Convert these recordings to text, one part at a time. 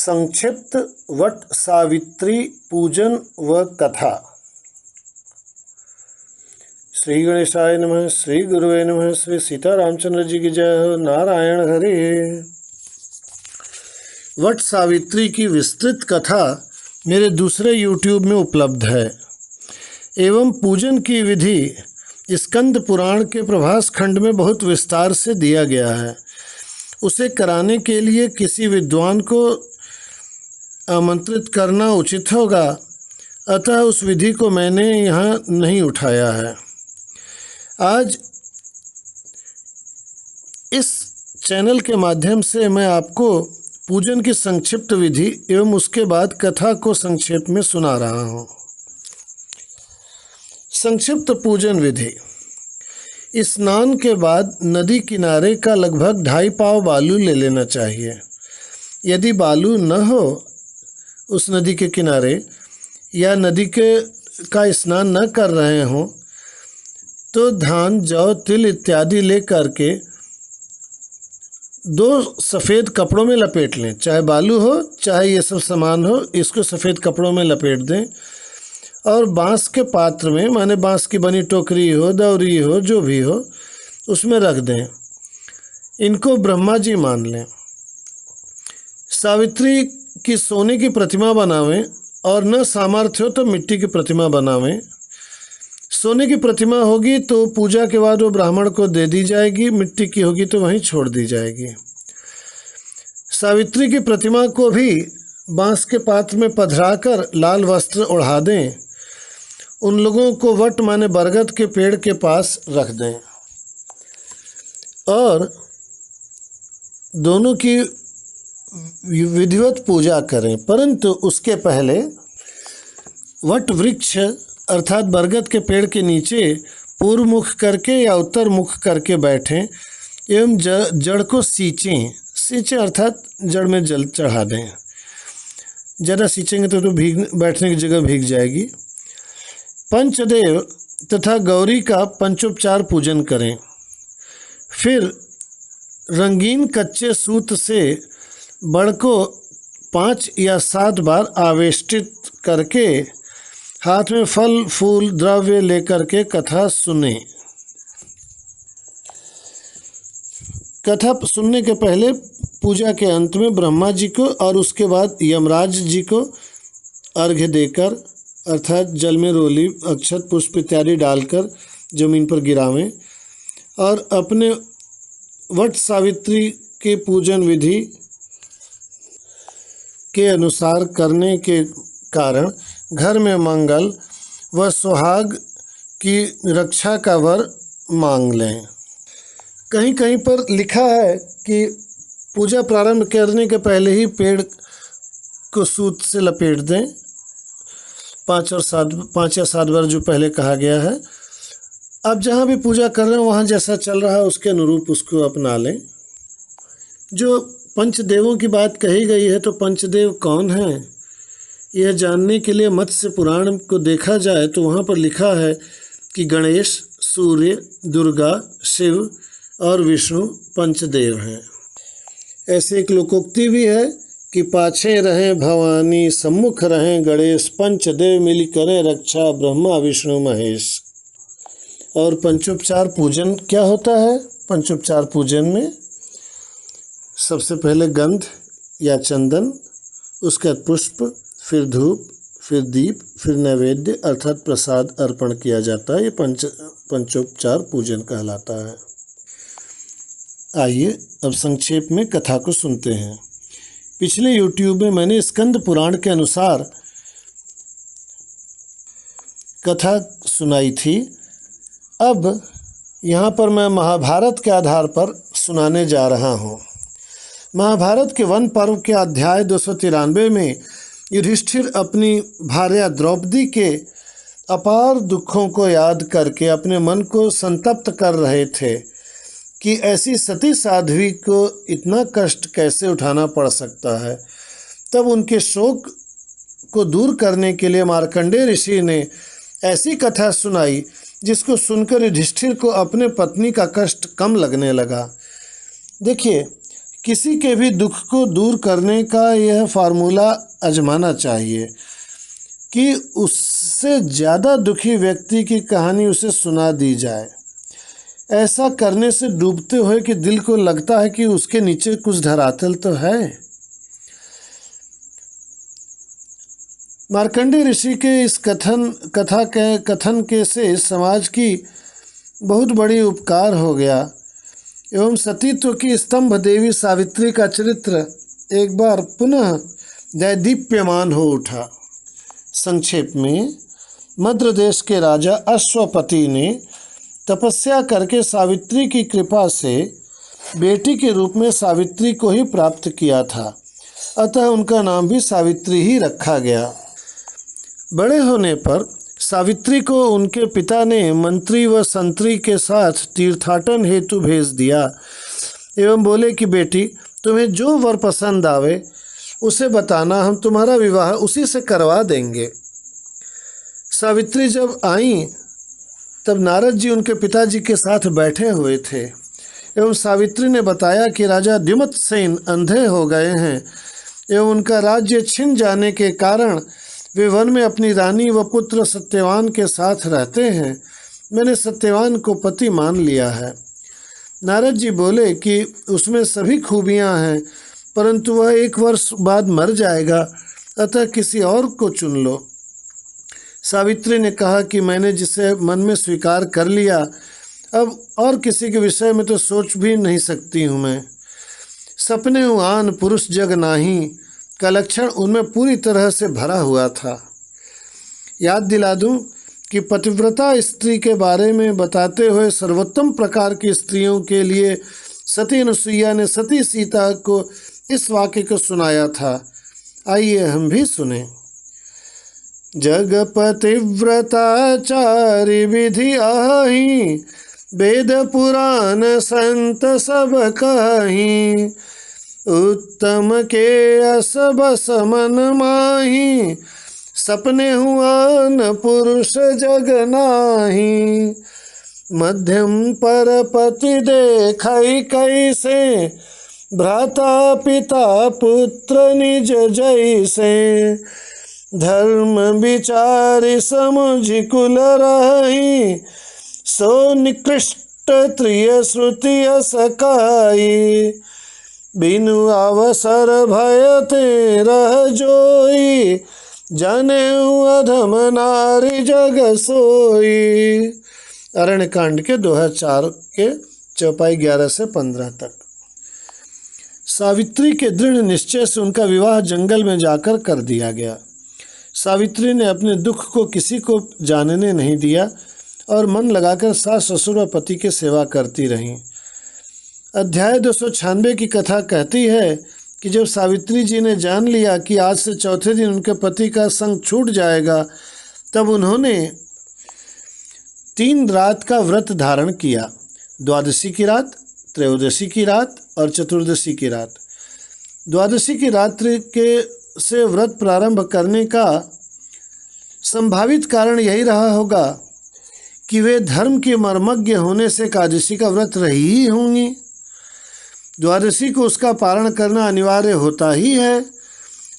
संक्षिप्त वट सावित्री पूजन व कथा। श्री गणेशाय नमः। श्री गुरुवे नमः। श्री सीता रामचंद्र जी की जय हो। नारायण हरि। वट सावित्री की विस्तृत कथा मेरे दूसरे YouTube में उपलब्ध है एवं पूजन की विधि स्कंद पुराण के प्रभास खंड में बहुत विस्तार से दिया गया है। उसे कराने के लिए किसी विद्वान को आमंत्रित करना उचित होगा, अतः उस विधि को मैंने यहाँ नहीं उठाया है। आज इस चैनल के माध्यम से मैं आपको पूजन की संक्षिप्त विधि एवं उसके बाद कथा को संक्षेप में सुना रहा हूँ। संक्षिप्त पूजन विधि। स्नान के बाद नदी किनारे का लगभग 2.5 पाव बालू ले लेना चाहिए। यदि बालू न हो उस नदी के किनारे या नदी का स्नान न कर रहे हों तो धान, जौ, तिल इत्यादि ले करके 2 सफ़ेद कपड़ों में लपेट लें। चाहे बालू हो चाहे ये सब सामान हो, इसको सफ़ेद कपड़ों में लपेट दें और बांस के पात्र में, माने बांस की बनी टोकरी हो, दौरी हो, जो भी हो, उसमें रख दें। इनको ब्रह्मा जी मान लें। सावित्री की सोने की प्रतिमा बनावें और न सामर्थ्य हो तो मिट्टी की प्रतिमा बनावें। सोने की प्रतिमा होगी तो पूजा के बाद वो ब्राह्मण को दे दी जाएगी, मिट्टी की होगी तो वहीं छोड़ दी जाएगी। सावित्री की प्रतिमा को भी बांस के पात्र में पधराकर लाल वस्त्र ओढ़ा दें। उन लोगों को वट माने बरगद के पेड़ के पास रख दें और दोनों की विधिवत पूजा करें। परंतु उसके पहले वट वृक्ष अर्थात बरगद के पेड़ के नीचे पूर्व मुख करके या उत्तर मुख करके बैठें एवं जड़ को सींचें अर्थात जड़ में जल चढ़ा दें। ज़्यादा सींचेंगे तो बैठने की जगह भीग जाएगी। पंचदेव तथा गौरी का पंचोपचार पूजन करें। फिर रंगीन कच्चे सूत से बड़ को 5 या 7 बार आवेष्टित करके हाथ में फल फूल द्रव्य लेकर के कथा सुने। कथा सुनने के पहले पूजा के अंत में ब्रह्मा जी को और उसके बाद यमराज जी को अर्घ्य देकर अर्थात जल में रोली, अक्षत, पुष्प इत्यादि डालकर जमीन पर गिरावें और अपने वट सावित्री के पूजन विधि के अनुसार करने के कारण घर में मंगल व सुहाग की रक्षा का वर मांग लें। कहीं कहीं पर लिखा है कि पूजा प्रारंभ करने के पहले ही पेड़ को सूत से लपेट दें। 5 या 7 बार जो पहले कहा गया है। अब जहाँ भी पूजा कर रहे हैं वहाँ जैसा चल रहा है उसके अनुरूप उसको अपना लें। जो पंचदेवों की बात कही गई है तो पंचदेव कौन हैं, यह जानने के लिए मत्स्य पुराण को देखा जाए तो वहाँ पर लिखा है कि गणेश, सूर्य, दुर्गा, शिव और विष्णु पंचदेव हैं। ऐसे एक लोकोक्ति भी है कि पाछे रहें भवानी, सम्मुख रहें गणेश, पंचदेव मिली करें रक्षा, ब्रह्मा विष्णु महेश। और पंचोपचार पूजन क्या होता है? पंचोपचार पूजन में सबसे पहले गंध या चंदन, उसके बाद पुष्प, फिर धूप, फिर दीप, फिर नैवेद्य अर्थात प्रसाद अर्पण किया जाता है। ये पंचोपचार पूजन कहलाता है। आइए अब संक्षेप में कथा को सुनते हैं। पिछले YouTube में मैंने स्कंद पुराण के अनुसार कथा सुनाई थी। अब यहाँ पर मैं महाभारत के आधार पर सुनाने जा रहा हूँ। महाभारत के वन पर्व के अध्याय 293 में युधिष्ठिर अपनी भार्या द्रौपदी के अपार दुखों को याद करके अपने मन को संतप्त कर रहे थे कि ऐसी सती साध्वी को इतना कष्ट कैसे उठाना पड़ सकता है। तब उनके शोक को दूर करने के लिए मार्कंडेय ऋषि ने ऐसी कथा सुनाई जिसको सुनकर युधिष्ठिर को अपने पत्नी का कष्ट कम लगने लगा। देखिए किसी के भी दुख को दूर करने का यह फार्मूला आजमाना चाहिए कि उससे ज़्यादा दुखी व्यक्ति की कहानी उसे सुना दी जाए। ऐसा करने से डूबते हुए कि दिल को लगता है कि उसके नीचे कुछ धरातल तो है। मार्कंडेय ऋषि के इस कथन के से समाज की बहुत बड़ी उपकार हो गया एवं सतीत्व की स्तंभ देवी सावित्री का चरित्र एक बार पुनः दैदीप्यमान हो उठा। संक्षेप में, मद्र देश के राजा अश्वपति ने तपस्या करके सावित्री की कृपा से बेटी के रूप में सावित्री को ही प्राप्त किया था, अतः उनका नाम भी सावित्री ही रखा गया। बड़े होने पर सावित्री को उनके पिता ने मंत्री व संतरी के साथ तीर्थाटन हेतु भेज दिया एवं बोले कि बेटी, तुम्हें जो वर पसंद आवे उसे बताना, हम तुम्हारा विवाह उसी से करवा देंगे। सावित्री जब आईं तब नारद जी उनके पिताजी के साथ बैठे हुए थे एवं सावित्री ने बताया कि राजा द्युमत्सेन अंधे हो गए हैं एवं उनका राज्य छिन जाने के कारण वे वन में अपनी रानी व पुत्र सत्यवान के साथ रहते हैं। मैंने सत्यवान को पति मान लिया है। नारद जी बोले कि उसमें सभी खूबियां हैं, परंतु वह 1 वर्ष बाद मर जाएगा, अतः किसी और को चुन लो। सावित्री ने कहा कि मैंने जिसे मन में स्वीकार कर लिया, अब और किसी के विषय में तो सोच भी नहीं सकती हूँ मैं। सपने आन पुरुष जग नाही का लक्षण उनमें पूरी तरह से भरा हुआ था। याद दिला दूं कि पतिव्रता स्त्री के बारे में बताते हुए सर्वोत्तम प्रकार की स्त्रियों के लिए सती अनुसुईया ने सती सीता को इस वाक्य को सुनाया था। आइए हम भी सुने। जग पतिव्रता चारि विधि आही, वेद पुराण संत सब कहीं। उत्तम के असब समन माही, सपने हुआ न पुरुष जग नाही। मध्यम पर पति देखै कैसे, भ्राता पिता पुत्र निज जैसे। धर्म विचारि समुझि कुल रही, सो निकृष्ट त्रिय श्रुति सकाई। बिनु अवसर भयते रह जोई, जाने अधम नारी जग सोई। अरण्यकांड के दोहा 4 के चौपाई 11 से 15 तक। सावित्री के दृढ़ निश्चय से उनका विवाह जंगल में जाकर कर दिया गया। सावित्री ने अपने दुख को किसी को जानने नहीं दिया और मन लगाकर सास ससुर व पति की सेवा करती रहीं। अध्याय 296 की कथा कहती है कि जब सावित्री जी ने जान लिया कि आज से चौथे दिन उनके पति का संग छूट जाएगा, तब उन्होंने 3 रात का व्रत धारण किया। द्वादशी की रात, त्रयोदशी की रात और चतुर्दशी की रात। द्वादशी की रात्रि से व्रत प्रारंभ करने का संभावित कारण यही रहा होगा कि वे धर्म के मर्मज्ञ होने से एकादशी का व्रत रही ही होंगी। द्वादशी को उसका पारण करना अनिवार्य होता ही है,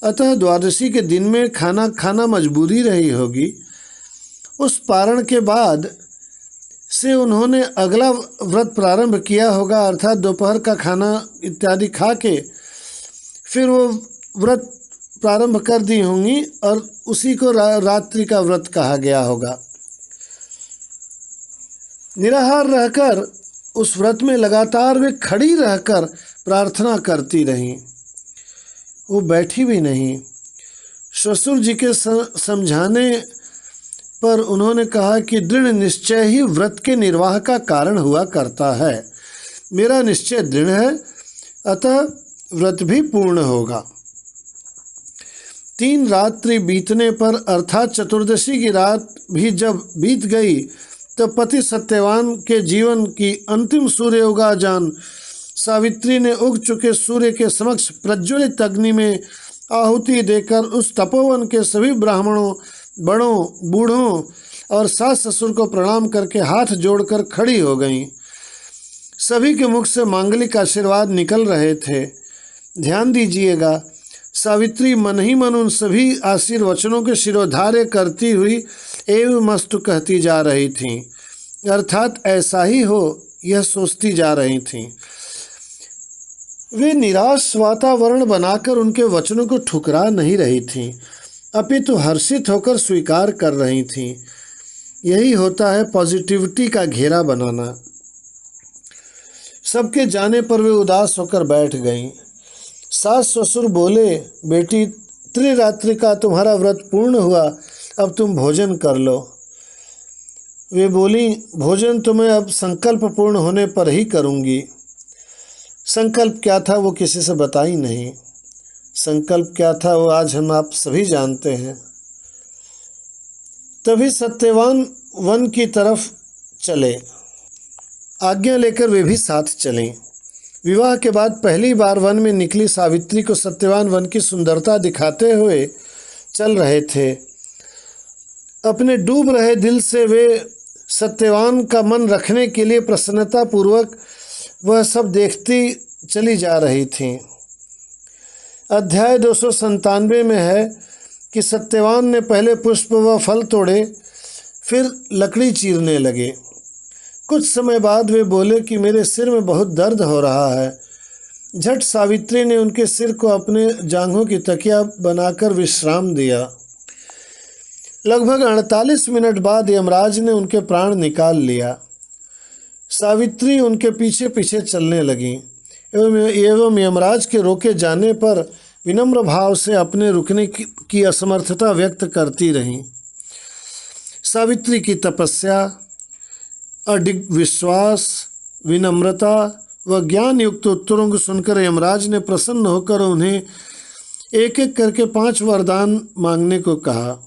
अतः द्वादशी के दिन में खाना खाना मजबूरी रही होगी। उस पारण के बाद से उन्होंने अगला व्रत प्रारंभ किया होगा, अर्थात दोपहर का खाना इत्यादि खा के फिर वो व्रत प्रारंभ कर दी होंगी और उसी को रात्रि का व्रत कहा गया होगा। निराहार रहकर उस व्रत में लगातार वे खड़ी रहकर प्रार्थना करती रहीं, वो बैठी भी नहीं। ससुर जी के समझाने पर उन्होंने कहा कि दृढ़ निश्चय ही व्रत के निर्वाह का कारण हुआ करता है। मेरा निश्चय दृढ़ है, अतः व्रत भी पूर्ण होगा। 3 रात्रि बीतने पर अर्थात चतुर्दशी की रात भी जब बीत गई, तब पति सत्यवान के जीवन की अंतिम सूर्य उगा जान सावित्री ने उग चुके सूर्य के समक्ष प्रज्वलित अग्नि में आहुति देकर उस तपोवन के सभी ब्राह्मणों, बड़ों, बूढ़ों और सास ससुर को प्रणाम करके हाथ जोड़कर खड़ी हो गईं। सभी के मुख से मांगलिक आशीर्वाद निकल रहे थे। ध्यान दीजिएगा, सावित्री मन ही मन उन सभी आशीर्वचनों के शिरोधार्य करती हुई एवं मस्तु कहती जा रही थीं, अर्थात ऐसा ही हो यह सोचती जा रही थीं। वे निराश वातावरण बनाकर उनके वचनों को ठुकरा नहीं रही थीं, अपितु हर्षित होकर स्वीकार कर रही थीं। यही होता है पॉजिटिविटी का घेरा बनाना। सबके जाने पर वे उदास होकर बैठ गईं। सास ससुर बोले, बेटी त्रिरात्रि का तुम्हारा व्रत पूर्ण हुआ, अब तुम भोजन कर लो। वे बोली, भोजन तो मैं अब संकल्प पूर्ण होने पर ही करूँगी। संकल्प क्या था वो किसी से बताई नहीं। संकल्प क्या था वो आज हम आप सभी जानते हैं। तभी सत्यवान वन की तरफ चले। आज्ञा लेकर वे भी साथ चलें। विवाह के बाद पहली बार वन में निकली सावित्री को सत्यवान वन की सुंदरता दिखाते हुए चल रहे थे। अपने डूब रहे दिल से वे सत्यवान का मन रखने के लिए प्रसन्नता पूर्वक वह सब देखती चली जा रही थीं। अध्याय 297 में है कि सत्यवान ने पहले पुष्प व फल तोड़े, फिर लकड़ी चीरने लगे। कुछ समय बाद वे बोले कि मेरे सिर में बहुत दर्द हो रहा है। झट सावित्री ने उनके सिर को अपने जांघों की तकिया बनाकर विश्राम दिया। लगभग 48 मिनट बाद यमराज ने उनके प्राण निकाल लिया। सावित्री उनके पीछे पीछे चलने लगीं एवं यमराज के रोके जाने पर विनम्र भाव से अपने रुकने की असमर्थता व्यक्त करती रहीं। सावित्री की तपस्या, अडिग विश्वास, विनम्रता व ज्ञान युक्त उत्तरों को सुनकर यमराज ने प्रसन्न होकर उन्हें एक एक करके 5 वरदान मांगने को कहा।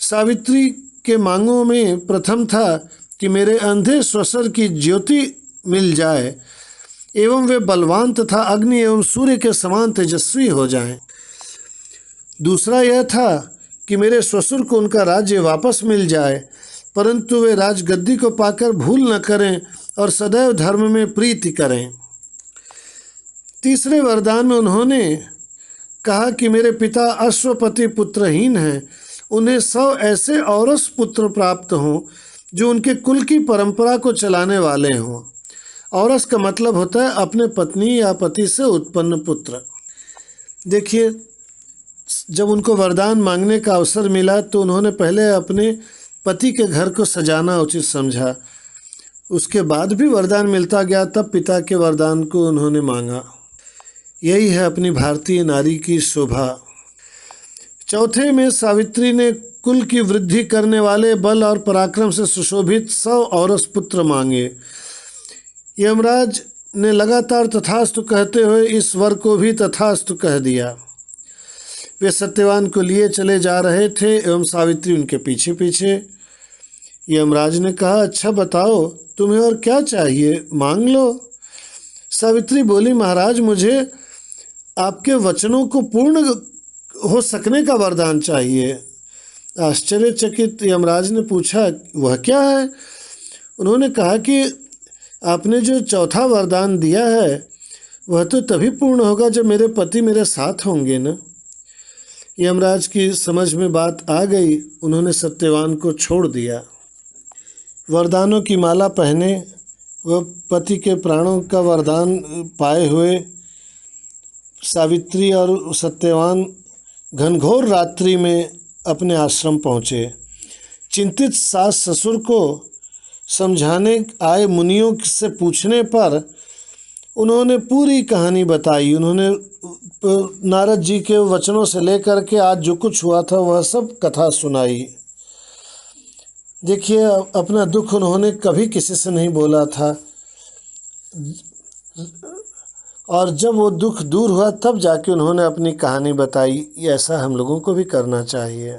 सावित्री के मांगों में प्रथम था कि मेरे अंधे श्वसर की ज्योति मिल जाए एवं वे बलवान तथा अग्नि एवं सूर्य के समान तेजस्वी हो जाएं। दूसरा यह था कि मेरे ससुर को उनका राज्य वापस मिल जाए, परंतु वे राजगद्दी को पाकर भूल न करें और सदैव धर्म में प्रीति करें। तीसरे वरदान में उन्होंने कहा कि मेरे पिता अश्वपति पुत्रहीन हैं, उन्हें 100 ऐसे औरस पुत्र प्राप्त हों जो उनके कुल की परंपरा को चलाने वाले हों। औरस का मतलब होता है अपने पत्नी या पति से उत्पन्न पुत्र। देखिए, जब उनको वरदान मांगने का अवसर मिला तो उन्होंने पहले अपने पति के घर को सजाना उचित समझा। उसके बाद भी वरदान मिलता गया, तब पिता के वरदान को उन्होंने मांगा। यही है अपनी भारतीय नारी की शोभा। चौथे में सावित्री ने कुल की वृद्धि करने वाले बल और पराक्रम से सुशोभित 100 औरस पुत्र मांगे। यमराज ने लगातार तथास्तु कहते हुए इस वर को भी तथास्तु कह दिया। वे सत्यवान को लिए चले जा रहे थे एवं सावित्री उनके पीछे पीछे। यमराज ने कहा, अच्छा बताओ तुम्हें और क्या चाहिए, मांग लो। सावित्री बोली, महाराज मुझे आपके वचनों को पूर्ण हो सकने का वरदान चाहिए। आश्चर्यचकित यमराज ने पूछा, वह क्या है? उन्होंने कहा कि आपने जो चौथा वरदान दिया है वह तो तभी पूर्ण होगा जब मेरे पति मेरे साथ होंगे ना। यमराज की समझ में बात आ गई, उन्होंने सत्यवान को छोड़ दिया। वरदानों की माला पहने वह पति के प्राणों का वरदान पाए हुए सावित्री और सत्यवान घनघोर रात्रि में अपने आश्रम पहुँचे। चिंतित सास ससुर को समझाने आए मुनियों से पूछने पर उन्होंने पूरी कहानी बताई। उन्होंने नारद जी के वचनों से लेकर के आज जो कुछ हुआ था वह सब कथा सुनाई। देखिए, अपना दुख उन्होंने कभी किसी से नहीं बोला था और जब वो दुख दूर हुआ तब जाके उन्होंने अपनी कहानी बताई। ऐसा हम लोगों को भी करना चाहिए।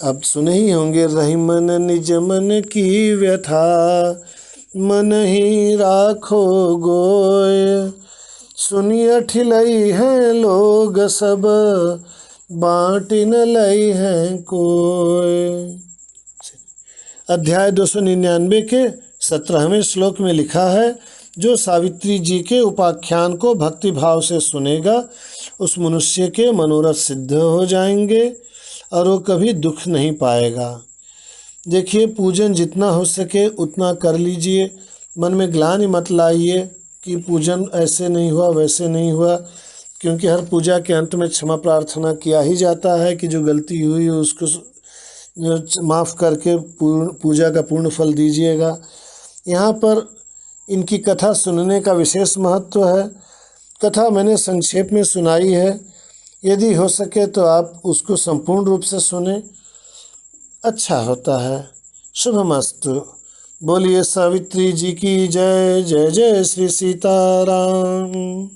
अब सुने ही होंगे, रही मन निज मन की व्यथा, मन ही राखो गोय, सुनिय ठिलई हैं लोग सब, बाँटी न लई हैं कोय। अध्याय 299 के 17वें श्लोक में लिखा है, जो सावित्री जी के उपाख्यान को भक्ति भाव से सुनेगा उस मनुष्य के मनोरथ सिद्ध हो जाएंगे और वो कभी दुख नहीं पाएगा। देखिए, पूजन जितना हो सके उतना कर लीजिए। मन में ग्लानि मत लाइए कि पूजन ऐसे नहीं हुआ वैसे नहीं हुआ, क्योंकि हर पूजा के अंत में क्षमा प्रार्थना किया ही जाता है कि जो गलती हुई उसको माफ़ करके पूजा का पूर्ण फल दीजिएगा। यहाँ पर इनकी कथा सुनने का विशेष महत्व है। कथा मैंने संक्षेप में सुनाई है, यदि हो सके तो आप उसको संपूर्ण रूप से सुने, अच्छा होता है। शुभमस्तु। बोलिए सावित्री जी की जय। जय जय श्री सीताराम।